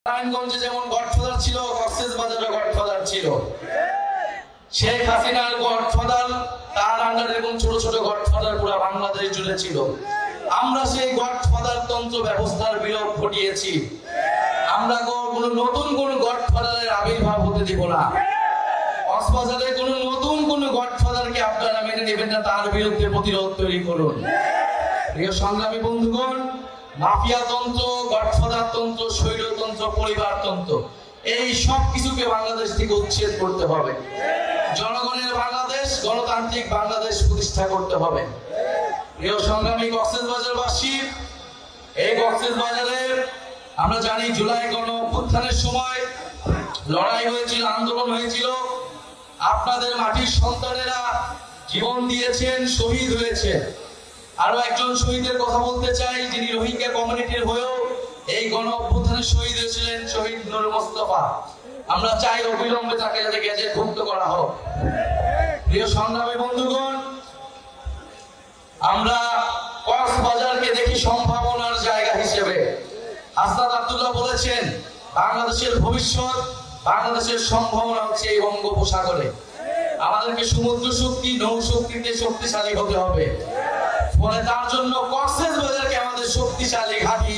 নারায়ণগঞ্জে যেমন গডফাদার ছিল, কক্সবাজারে গডফাদার ছিল। শেখ হাসিনার গডফাদার, তার আন্ডারে এবং ছোট ছোট গডফাদার পুরো বাংলাদেশ জুড়ে ছিল। আমরা সেই গডফাদার তন্ত্র ব্যবস্থার বিলোপ ঘটিয়েছি। আমরা নতুন কোন গডফাদারের আবির্ভাব হতে দিব না। কক্সবাজারে কোন নতুন কোন গডফাদারকে আপনারা মেনে নেবেন না, তার বিরুদ্ধে প্রতিরোধ তৈরি করুন। প্রিয় সংগ্রামী বন্ধুগণ, মাফিয়া তন্ত্র, গডফাদার তন্ত্র, স্বৈরতন্ত্র, পরিবারতন্ত্র, এই সব কিছুকে বাংলাদেশ থেকে উচ্ছেদ করতে হবে। জনগণের বাংলাদেশ, গণতান্ত্রিক বাংলাদেশ প্রতিষ্ঠা করতে হবে। প্রিয় সংগ্রামী কক্সবাজারবাসী, এই কক্সবাজারে আমরা জানি জুলাই গণ অভ্যুত্থানের সময় লড়াই হয়েছিল, আন্দোলন হয়েছিল। আপনাদের মাটির সন্তানেরা জীবন দিয়েছেন, শহীদ হয়েছে। আরো একজন শহীদের কথা বলতে চাই, যিনি রোহিঙ্গা কমিউনিটির হয়েও এই গণ অভ্যুত্থানে শহীদ হয়েছিলেন, শহীদ নূর মোস্তফা। আমরা চাই অবিলম্বে তাকে যাতে গেজেটভুক্ত করা হোক। প্রিয় সংগ্রামী বন্ধুগণ, আমরা কক্সবাজারকে দেখি সম্ভাবনার জায়গা হিসেবে। হাসনাত আব্দুল্লাহ বলেছেন, বাংলাদেশের ভবিষ্যৎ, বাংলাদেশের সম্ভাবনা হচ্ছে এই বঙ্গোপসাগরে। আমাদেরকে সমুদ্র শক্তি, নৌ শক্তিতে শক্তিশালী হতে হবে। ফলে তার জন্য কক্সবাজারকে আমাদের শক্তিশালী ঘাঁটি